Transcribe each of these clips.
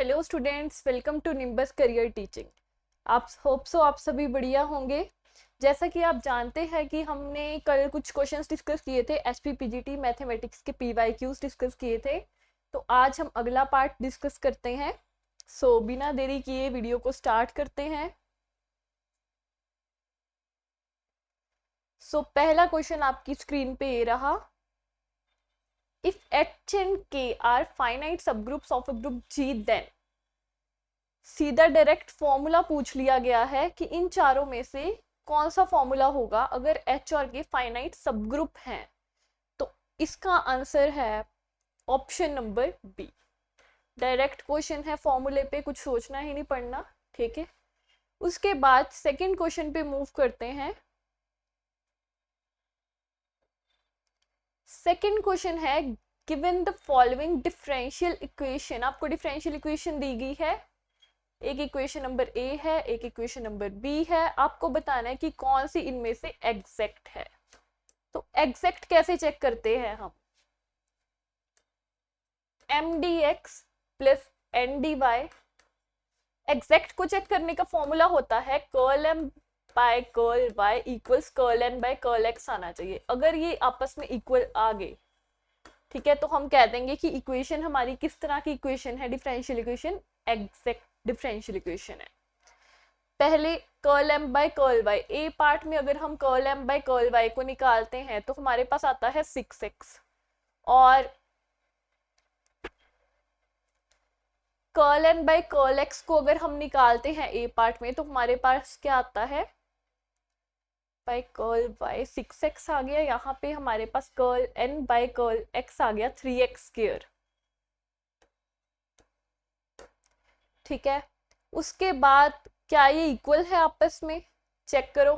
Hello students, welcome to Nimbus Career Teaching. आप आप सभी बढ़िया होंगे। जैसा कि आप जानते हैं कि हमने कल कुछ क्वेश्चंस डिस्कस किए थे, एसपीपीजीटी मैथमेटिक्स के पीवाईक्यूज डिस्कस किए थे। तो आज हम अगला पार्ट डिस्कस करते हैं। बिना देरी किए वीडियो को स्टार्ट करते हैं। पहला क्वेश्चन आपकी स्क्रीन पे ये रहा। If H and K are finite subgroups of a group G, then सीधा डायरेक्ट फॉर्मूला पूछ लिया गया है कि इन चारों में से कौन सा फॉर्मूला होगा अगर H और K फाइनाइट सबग्रुप हैं। तो इसका आंसर है option number B. Direct question है, फॉर्मूले पे कुछ सोचना ही नहीं पड़ना, ठीक है। उसके बाद सेकंड क्वेश्चन पे मूव करते हैं। सेकंड क्वेश्चन है, given the following differential equation. आपको डिफरेंशियल इक्वेशन दी गई है, एक इक्वेशन नंबर ए है, एक इक्वेशन नंबर बी है। आपको बताना है कि कौन सी इनमें से एग्जैक्ट है। तो एग्जैक्ट कैसे चेक करते हैं हम? M D X plus N D Y. Exact को चेक करने का फॉर्मूला होता है curl M by curl Y equals curl N by curl X आना चाहिए। अगर ये आपस में इक्वल आ गए, ठीक है, तो हम कह देंगे कि इक्वेशन हमारी किस तरह की इक्वेशन है, differential equation, exact differential equation है। पहले curl M by curl y, A part में अगर हम curl M by curl y को निकालते हैं तो हमारे पास आता है 6x, और curl N by curl X को अगर हम निकालते हैं ए पार्ट में तो हमारे पास क्या आता है, बाय कर्ल वाई 6x आ गया। यहाँ पे हमारे पास curl N by curl x आ गया 3x², ठीक है। उसके बाद क्या ये इक्वल है आपस में, चेक करो।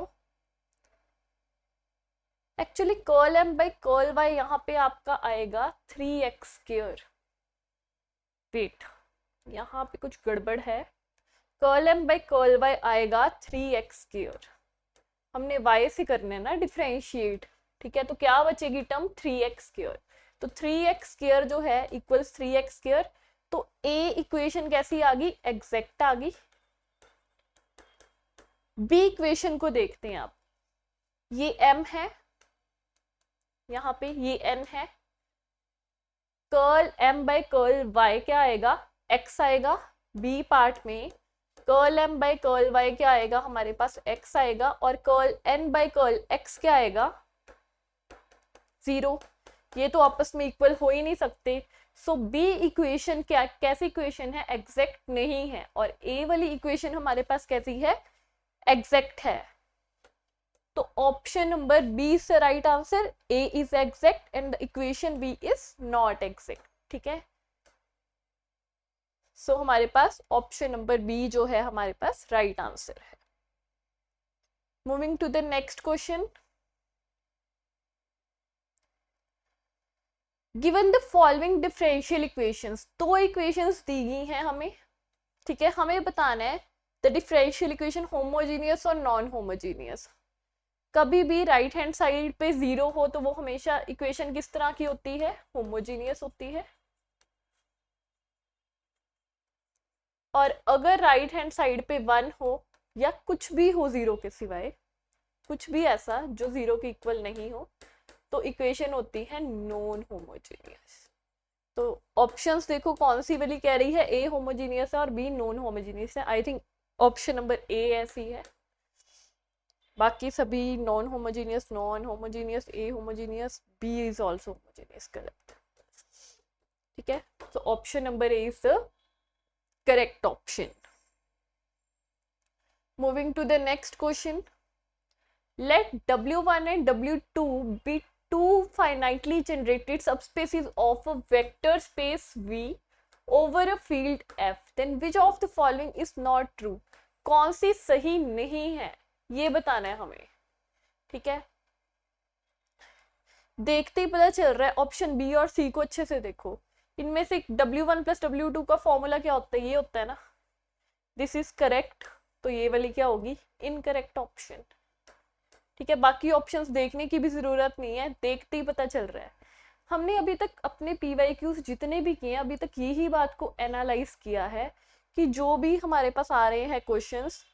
Actually curl M by curl Y यहाँ पे आपका आएगा 3x²। वेट, यहाँ पे कुछ गड़बड़ है। Curl M by curl Y आएगा 3x²। हमने y से करने ना डिफरेंशिएट, ठीक है। तो क्या बचेगी टर्म 3x²। तो 3x² जो है इक्वल्स 3x²। तो ए इक्वेशन कैसी आ गई, एग्जैक्ट आ गई। बी इक्वेशन को देखते हैं आप। ये m है, यहाँ पे ये n है। Curl m by curl y क्या आएगा, x आएगा। बी पार्ट में curl m by curl y क्या आएगा, हमारे पास x आएगा। और curl n by curl x क्या आएगा, 0। ये तो आपस में इक्वल हो ही नहीं सकते। सो बी इक्वेशन क्या, कैसी इक्वेशन है, एग्जैक्ट नहीं है। और ए वाली इक्वेशन हमारे पास कैसी है, एग्जैक्ट है। तो option number B is the right answer. A is exact and the equation B is not exact, ठीक है। सो हमारे पास ऑप्शन नंबर बी जो है हमारे पास राइट आंसर है। Moving to the next question. Given the following differential equations. दो equations दी गई हैं हमें, ठीक है। हमें बताना है द डिफरेंशियल इक्वेशन होमोजीनियस और नॉन होमोजीनियस। कभी भी राइट हैंड साइड पे 0 हो तो वो हमेशा इक्वेशन किस तरह की होती है, होमोजीनियस होती है। और अगर राइट हैंड साइड पे 1 हो या कुछ भी हो 0 के सिवाय, कुछ भी ऐसा जो 0 के इक्वल नहीं हो, तो इक्वेशन होती है नॉन होमोजीनियस। तो ऑप्शंस देखो कौन सी वाली कह रही है, ए होमोजीनियस है और बी नॉन होमोजीनियस है। I think option number A ऐसी है, बाकी सभी non homogeneous, A homogeneous, B is also homogeneous, correct, ठीक है। तो option number A is the correct option. Moving to the next question. Let W1 and W2 be two finitely generated subspaces of a vector space V over a field F. Then which of the following is not true? कौन सी सही नहीं है ये बताना है हमें, ठीक है। देखते ही पता चल रहा है। ऑप्शन बी और सी को अच्छे से देखो। इनमें से W1 प्लस W2 का फॉर्मूला क्या होता है, ये होता है ना। दिस इज करेक्ट, तो ये वाली क्या होगी, इनकरेक्ट ऑप्शन, ठीक है। बाकी ऑप्शंस देखने की भी जरूरत नहीं है, देखते ही पता चल रहा है। हमने अभी तक अपने PYQs जितने भी किए हैं अभी तक यही बात को एनालाइज किया है कि जो भी हमारे पास आ रहे हैं क्वेश्चंस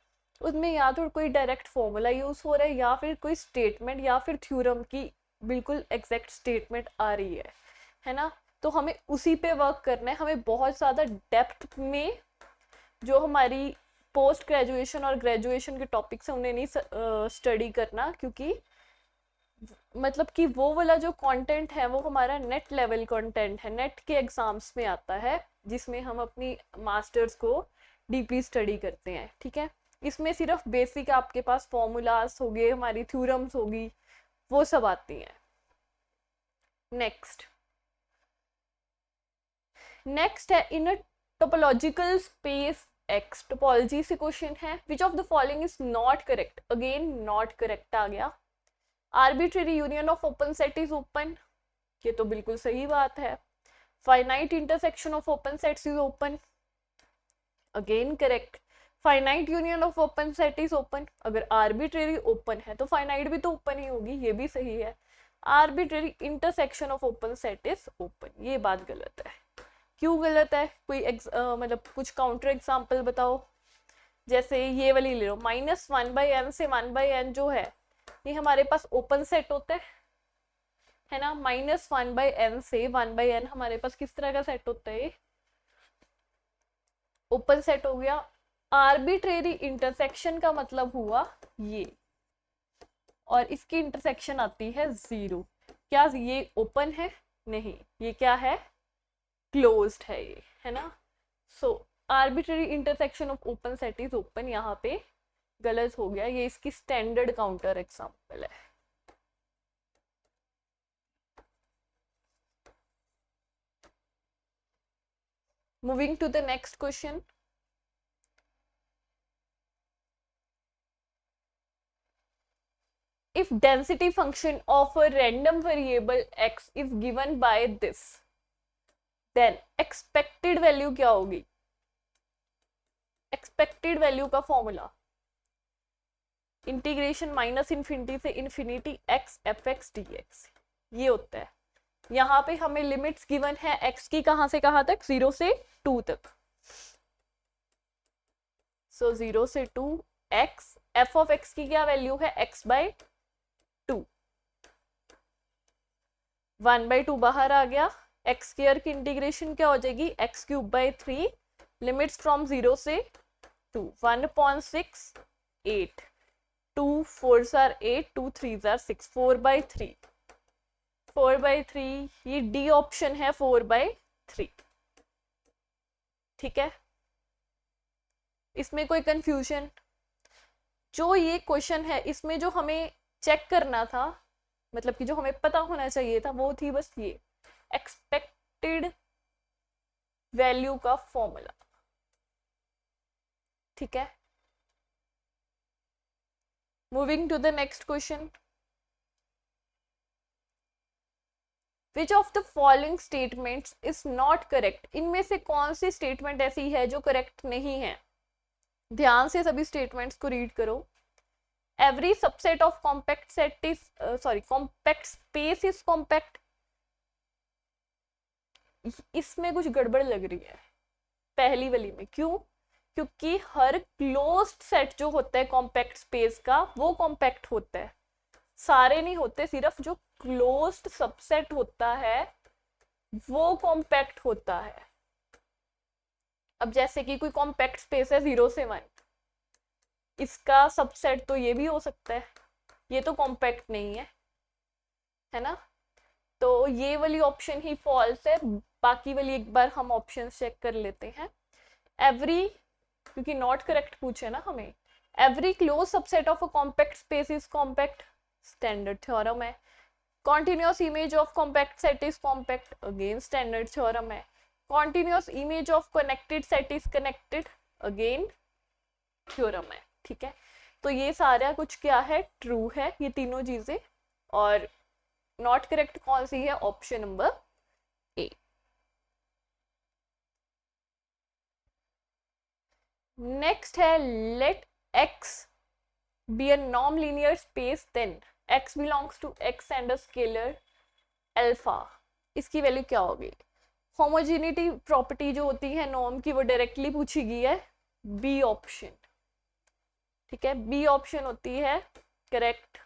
उसमें या तो कोई डायरेक्ट फॉर्मूला यूज हो रहा है या फिर कोई स्टेटमेंट या फिर थ्योरम की बिल्कुल एग्जैक्ट स्टेटमेंट आ रही है ना। तो हमें उसी पे वर्क करना है, हमें बहुत ज़्यादा डेप्थ में जो हमारी पोस्ट ग्रेजुएशन और ग्रेजुएशन के टॉपिक्स हैं उन्हें नहीं स्टडी करना, क्योंकि मतलब कि वो वाला जो कंटेंट है वो हमारा नेट लेवल कंटेंट है, नेट के एग्जाम्स में आता है जिसमें हम अपनी मास्टर्स को डीपली स्टडी करते हैं। ठीक है, इसमें सिर्फ बेसिक आपके पास फॉर्मूलाज हो गए, हमारी थ्योरम्स होगी, वो सब आती हैं। नेक्स्ट है in a topological space X, topology से क्वेश्चन है, which of the following is not correct. Again not correct आ गया। Arbitrary union of open set is open, ये तो बिल्कुल सही बात है। Finite intersection of open sets is open, again correct. Finite union of open set is open, अगर arbitrary open है तो फाइनाइट भी तो ओपन ही होगी, ये भी सही है। Arbitrary intersection of open set is open, ये बात गलत है। क्यों गलत है, कोई मतलब कुछ काउंटर एग्जाम्पल बताओ। जैसे ये वाली ले लो, -1/n से 1/n जो है ये हमारे पास ओपन सेट होता है ना। -1/n से 1/n हमारे पास किस तरह का सेट होता है, ओपन सेट हो गया। आर्बिट्रेरी इंटरसेक्शन का मतलब हुआ ये, और इसकी इंटरसेक्शन आती है 0। क्या ये ओपन है, नहीं, ये क्या है, क्लोज्ड है ये, है ना। So arbitrary intersection of open set is open, यहाँ पे गलत हो गया, ये इसकी स्टैंडर्ड काउंटर एग्जांपल है। Moving to the next question, if density function of a random variable x is given by this, then expected value क्या होगी। expected value का फॉर्मूला इंटीग्रेशन -∞ से इन्फिनिटी x f(x) dx, ये होता है। यहाँ पे हमें लिमिट्स गिवन है x की, कहाँ से कहाँ तक, 0 से 2 तक। सो 0 से 2 x, f(x) की क्या वैल्यू है, x/2, 1/2 बाहर आ गया। x² की इंटीग्रेशन क्या हो जाएगी, x³/3, लिमिट्स फ्रॉम 0 से 2, 1/6, 8, 2 4s are 8, 2 3s are 6, 4/3, 4/3, ये डी ऑप्शन है 4/3। ठीक है, इसमें कोई कंफ्यूजन, जो ये क्वेश्चन है इसमें जो हमें चेक करना था, मतलब कि जो हमें पता होना चाहिए था, वो थी बस ये एक्सपेक्टेड वैल्यू का फॉर्मूला। ठीक है, moving to the next question, which of the following statements is not correct. इनमें से कौन सी स्टेटमेंट ऐसी है जो करेक्ट नहीं है। ध्यान से सभी स्टेटमेंट्स को रीड करो। Every subset of compact set is compact space is compact, इसमें कुछ गड़बड़ लग रही है पहली वाली में। क्यों, क्योंकि हर क्लोज्ड सेट जो होता है कॉम्पैक्ट स्पेस का वो कॉम्पैक्ट होता है, सारे नहीं होते, सिर्फ जो क्लोज्ड सबसेट होता है वो कॉम्पैक्ट होता है। अब जैसे कि कोई कॉम्पैक्ट स्पेस है 0 से 1, इसका सबसेट तो ये भी हो सकता है, ये तो कॉम्पैक्ट नहीं है ना। तो ये वाली ऑप्शन ही फॉल्स है, बाकी वाली एक बार हम ऑप्शन चेक कर लेते हैं। एवरी, क्योंकि नॉट करेक्ट पूछे ना हमें, every close subset of a compact space is compact, standard theorem है। Continuous image of compact set is compact, again standard theorem है। Continuous image of connected set is connected, again theorem है। ठीक है, तो ये सारा कुछ क्या है, ट्रू है ये तीनों चीजें, और नॉट करेक्ट कौन सी है, ऑप्शन नंबर ए। नेक्स्ट है late x be a non-linear space, then x belongs to x and a scalar alpha, इसकी वैल्यू क्या होगी? होमोजेनिटी प्रॉपर्टी जो होती है नॉर्म की वो डायरेक्टली पूछी गई है, बी ऑप्शन। ठीक है, बी ऑप्शन होती है करेक्ट।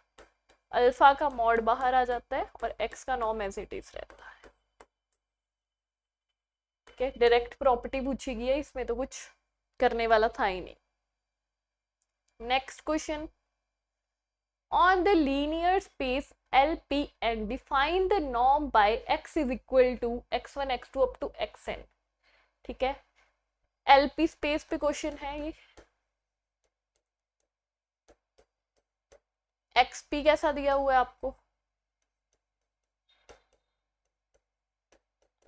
अल्फा का मॉड बाहर आ जाता है और एक्स का नॉर्म एज इट इज रहता है। ठीक है, डायरेक्ट प्रॉपर्टी पूछी गई है, इसमें तो कुछ करने वाला था ही नहीं। Next question, on the linear space LPN define the norm by x is equal to x1 x2 up to xn। ठीक है, LP स्पेस पे क्वेश्चन है ये। XP कैसा दिया हुआ है आपको?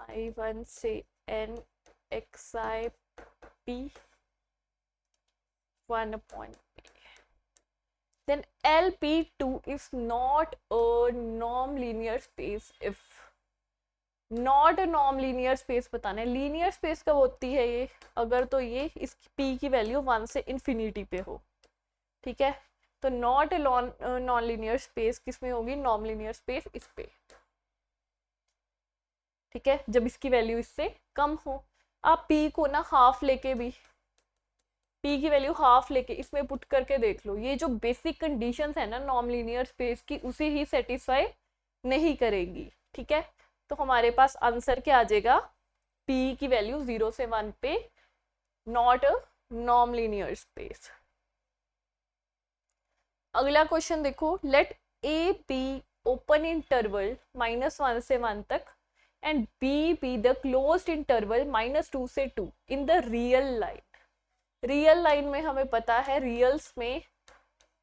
I1 से n xi p 1 upon p। Then LP2 is not a non-linear space if not a norm linear space बताना है। लीनियर स्पेस कब होती है ये? अगर तो ये इस p की वैल्यू 1 से इन्फिनिटी पे हो। ठीक है, तो not a non linear space किस में होगी? नॉन लीनियर स्पेस इस पे। ठीक है, जब इसकी वैल्यू इससे कम हो। आप p को ना हाफ लेके भी, p की वैल्यू हाफ लेके इसमें पुट करके देख लो, ये जो बेसिक कंडीशंस है ना नॉन लीनियर स्पेस की, उसे ही सेटिस्फाई नहीं करेगी। ठीक है, तो हमारे पास आंसर क्या आ जाएगा? p की वैल्यू 0 से 1 पे not a non linear space. अगला क्वेश्चन देखो, let a be open interval -1 से 1 तक and b be the closed interval -2 से 2 in the real line. Real line में हमें पता है, रियल्स में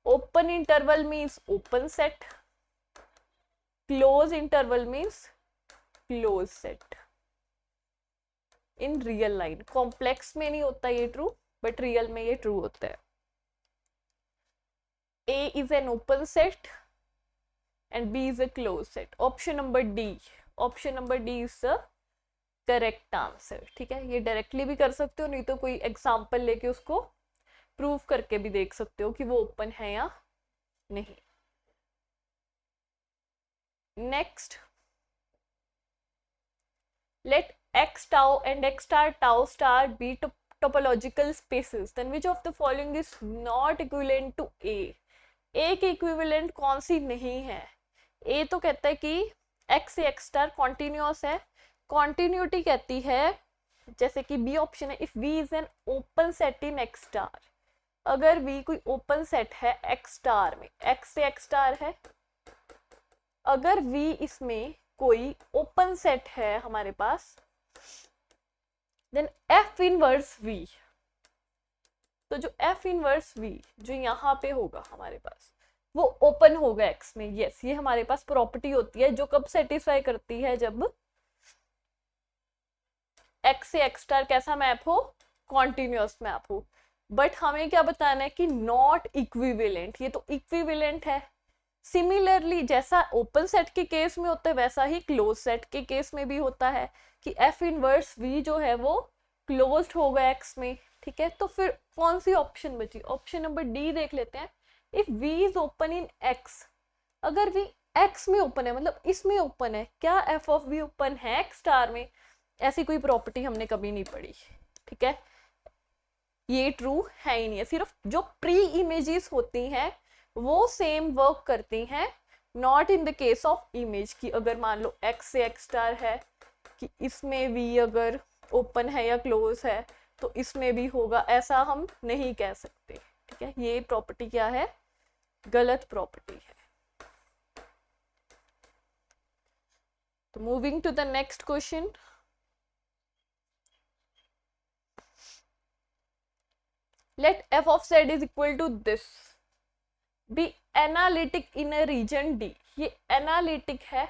open interval means open set, close interval means close set in real line. Complex में नहीं होता ये ट्रू, बट रियल में ये ट्रू होता है। A is an open set and B is a closed set। Option number D, option number D is the correct answer. ठीक है, ये डायरेक्टली भी कर सकते हो, नहीं तो कोई एग्जांपल लेके उसको प्रूव करके भी देख सकते हो कि वो ओपन है या नहीं। Next, let x tau and x star tau star be topological spaces, then which of the following is not equivalent to A? A की इक्विवेलेंट कौन सी नहीं है? A तो कहता है कि x से x स्टार कॉन्टिन्यूअस है। कॉन्टिन्यूटी कहती है, जैसे कि B ऑप्शन है, if V is an open set in x star. अगर V कोई ओपन सेट है x स्टार में, x से x स्टार है, अगर V इसमें कोई ओपन सेट है हमारे पास, देन F इनवर्स V, तो जो F इनवर्स V जो यहाँ पे होगा हमारे पास, वो ओपन होगा X में। यस, ये हमारे पास प्रॉपर्टी होती है जो कब सेटिस्फाई करती है? जब X से X स्टार कैसा मैप हो? कॉन्टिन्यूअस मैप हो। बट हमें क्या बताना है कि नॉट इक्विवेलेंट, ये तो इक्विवेलेंट है। सिमिलरली जैसा ओपन सेट के केस में होता है वैसा ही क्लोज सेट के केस में भी होता है कि F इनवर्स V जो है वो क्लोज्ड होगा X में। ठीक है, तो फिर कौन सी ऑप्शन बची? ऑप्शन नंबर डी देख लेते हैं। If V is open in X, अगर V X में ओपन है मतलब इसमें ओपन है, क्या F ऑफ V ओपन है X स्टार में? ऐसी कोई प्रॉपर्टी हमने कभी नहीं पढ़ी। ठीक है, ये ट्रू है ही नहीं है। सिर्फ जो प्री इमेजेस होती हैं वो सेम वर्क करती हैं, not in the case of image की। अगर मान लो X से X स्टार है कि इसमें V अगर ओपन है या क्लोज है तो इसमें भी होगा, ऐसा हम नहीं कह सकते। ठीक है, ये प्रॉपर्टी क्या है? गलत प्रॉपर्टी है। तो moving to the next question, let f of z is equal to this be analytic in a region D। ये एनालिटिक है।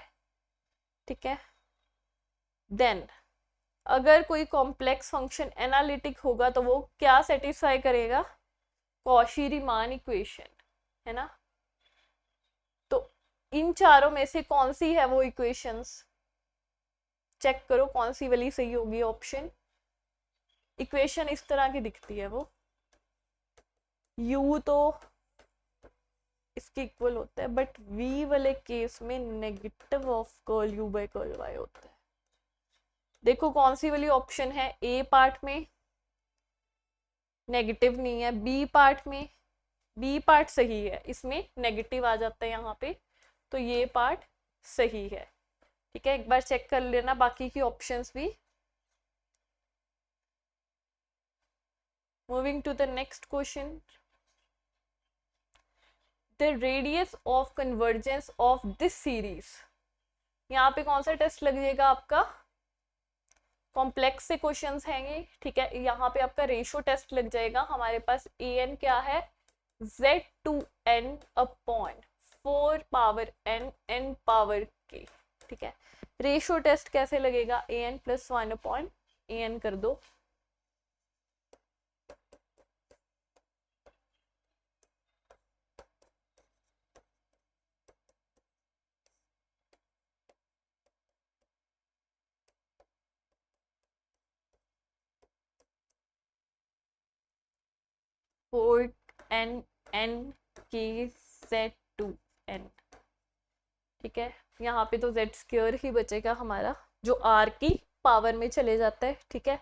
ठीक है, देन अगर कोई कॉम्प्लेक्स फंक्शन एनालिटिक होगा तो वो क्या सेटिस्फाई करेगा? कॉशी-रीमान इक्वेशन, है ना। तो इन चारों में से कौन सी है वो इक्वेशंस? चेक करो कौन सी वाली सही होगी ऑप्शन। इक्वेशन इस तरह की दिखती है, वो u तो इसके इक्वल होता है, बट v वाले केस में negative of curl u by curl y होता है। देखो कौन सी वाली ऑप्शन है, ए पार्ट में नेगेटिव नहीं है, बी पार्ट में, बी पार्ट सही है, इसमें नेगेटिव आ जाता है यहाँ पे, तो ये पार्ट सही है। ठीक है, एक बार चेक कर लेना बाकी की ऑप्शंस भी। Moving to the next question, the radius of convergence of this series. यहाँ पे कौन सा टेस्ट लग जाएगा आपका, कॉम्प्लेक्स से क्वेश्चंस हैंगे। ठीक है, यहाँ पे आपका रेशियो टेस्ट लग जाएगा। हमारे पास ए एन क्या है, z2n upon 4 power n n power k। ठीक है, रेशियो टेस्ट कैसे लगेगा, A N plus 1 upon A N कर दो, फोर एन एन के z2n। ठीक है, यहाँ पे तो z स्क्वायर ही बचेगा हमारा, जो r की पावर में चले जाता है। ठीक है,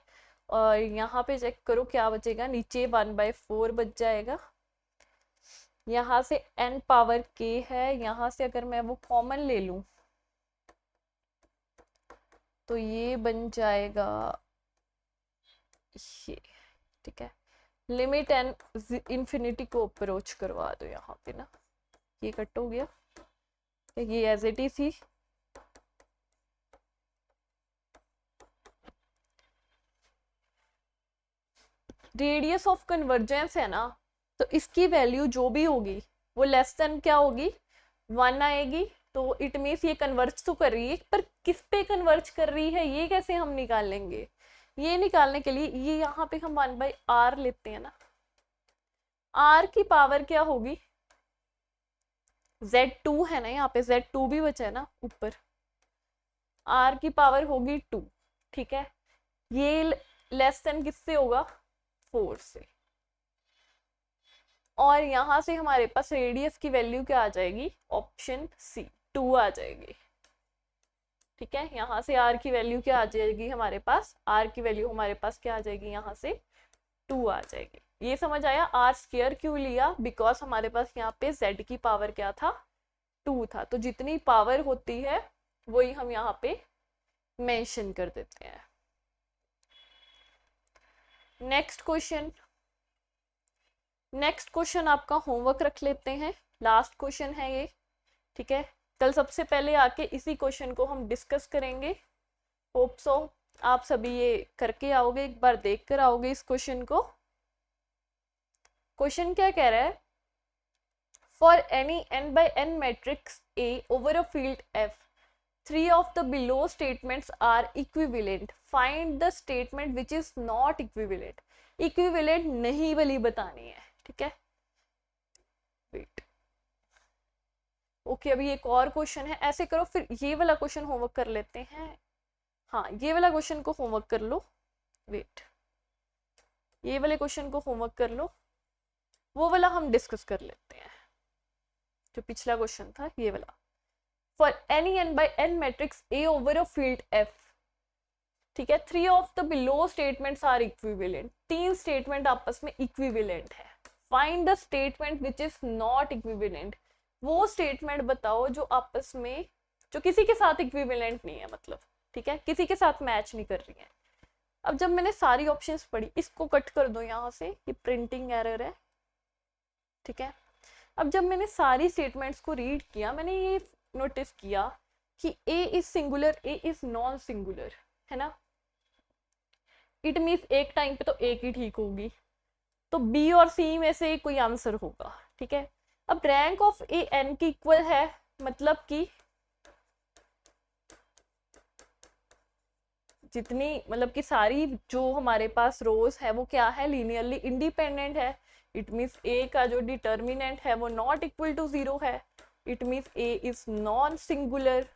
और यहाँ पे चेक करो क्या बचेगा, नीचे 1/4 बच जाएगा। यहाँ से n पावर k है, यहाँ से अगर मैं वो कॉमन ले लूं तो ये बन जाएगा ये। ठीक है, लिमिट एन इंफिनिटी को अप्रोच करवा दो यहाँ पे ना, ये कट हो गया, ये एज इट इज ही। रेडियस ऑफ कन्वर्जेंस है ना, तो इसकी वैल्यू जो भी होगी वो लेस देन क्या होगी, 1 आएगी। तो इट मीन्स ये कन्वर्ज तो कर रही है, पर किस पे कन्वर्ज कर रही है ये कैसे हम निकालेंगे, ये निकालने के लिए ये यहाँ पे हम 1/r लेते हैं ना, r की पावर क्या होगी, z2 है ना, यहाँ पे z2 भी बचा है ना ऊपर, r की पावर होगी 2। ठीक है, ये लेस देन किससे होगा, 4 से। और यहां से हमारे पास रेडियस की वैल्यू क्या आ जाएगी, ऑप्शन सी 2 आ जाएगी। ठीक है, यहाँ से r की वैल्यू क्या आ जाएगी हमारे पास, r की वैल्यू हमारे पास क्या आ जाएगी, यहाँ से 2 आ जाएगी। ये समझ आया, r स्क्वायर क्यों लिया, बिकॉज हमारे पास यहाँ पे z की पावर क्या था, 2 था। तो जितनी पावर होती है वही हम यहाँ पे मेंशन कर देते हैं। नेक्स्ट क्वेश्चन, नेक्स्ट क्वेश्चन आपका होमवर्क रख लेते हैं, लास्ट क्वेश्चन है ये। ठीक है, कल सबसे पहले आके इसी क्वेश्चन को हम डिस्कस करेंगे। होप सो आप सभी ये करके आओगे, एक बार देख कर आओगे इस क्वेश्चन को। क्वेश्चन क्या कह रहा है, for any n/n matrix A over a field F, 3 of the below statements are equivalent. Find the statement which is not equivalent. Equivalent नहीं वाली बतानी है। ठीक है, वेट ओके, अभी एक और क्वेश्चन है, ऐसे करो फिर ये वाला क्वेश्चन होमवर्क कर लेते हैं। हाँ, ये वाला क्वेश्चन को होमवर्क कर लो, वेट ये वाले क्वेश्चन को होमवर्क कर लो, वो वाला हम डिस्कस कर लेते हैं, जो पिछला क्वेश्चन था ये वाला। For any n/n matrix A over a field F, ठीक है, 3 of the below statements are equivalent. 3 statement आपस में इक्विवेलेंट है। Find the statement which is not equivalent. वो स्टेटमेंट बताओ जो आपस में, जो किसी के साथ इक्विवेलेंट नहीं है, मतलब ठीक है, किसी के साथ मैच नहीं कर रही है। अब जब मैंने सारी ऑप्शंस पढ़ी, इसको कट कर दो यहाँ से, ये प्रिंटिंग एरर है। ठीक है, अब जब मैंने सारी स्टेटमेंट्स को रीड किया, मैंने ये नोटिस किया कि A is singular, A is non singular, है ना। इट मीन्स एक टाइम पे तो एक ही ठीक होगी, तो B और C में से कोई आंसर होगा। ठीक है, अब रैंक ऑफ A n की इक्वल है, मतलब कि जितनी, मतलब कि सारी जो हमारे पास रोज है वो क्या है, लीनियरली इंडिपेंडेंट है। इट मीन्स A का जो डिटर्मिनेंट है वो नॉट इक्वल टू 0 है। It means A is non singular.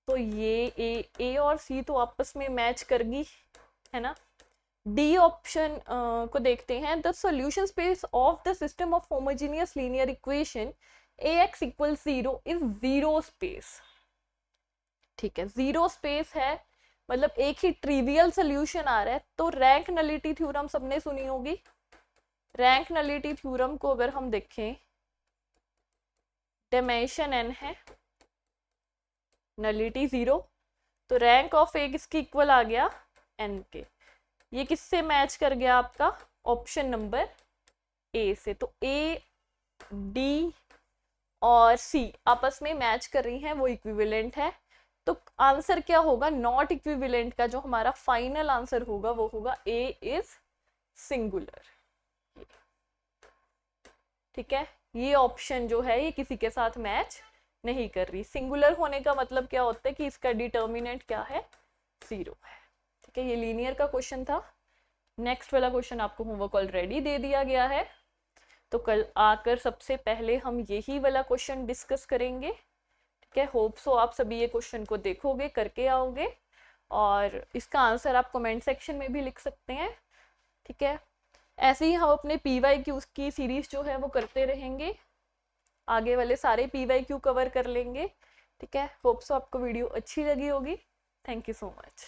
तो ये A और C तो आपस में मैच करगी, है ना। डी ऑप्शन को देखते हैं, the solution space of the system of homogeneous linear equation Ax equal 0 is 0 space. ठीक है, 0 स्पेस है, मतलब एक ही ट्रिवियल सोल्यूशन आ रहा है। तो रैंक नलिटी थ्योरम सबने सुनी होगी। रैंक नलिटी थ्योरम को अगर हम देखें, डायमेंशन n है, नलिटी 0, तो रैंक ऑफ ए किसकी इक्वल आ गया, n के। ये किससे मैच कर गया आपका, ऑप्शन नंबर ए से। तो ए, डी और सी आपस में मैच कर रही हैं, वो इक्विवेलेंट है। तो आंसर क्या होगा, नॉट इक्विवेलेंट का जो हमारा फाइनल आंसर होगा वो होगा ए इज सिंगुलर। ठीक है, ये ऑप्शन जो है ये किसी के साथ मैच नहीं कर रही। सिंगुलर होने का मतलब क्या होता है कि इसका डिटर्मिनेंट क्या है, 0 है। ठीक है, ये लीनियर का क्वेश्चन था। नेक्स्ट वाला क्वेश्चन आपको होमवर्क ऑलरेडी दे दिया गया है, तो कल आकर सबसे पहले हम यही वाला क्वेश्चन डिस्कस करेंगे। ठीक है, होप सो आप सभी ये क्वेश्चन को देखोगे, करके आओगे, और इसका आंसर आप कमेंट सेक्शन में भी लिख सकते हैं। ठीक है, ऐसे ही हम अपने PYQ की सीरीज जो है वो करते रहेंगे, आगे वाले सारे PYQ कवर कर लेंगे। ठीक है, होप सो आपको वीडियो अच्छी लगी होगी। Thank you so much.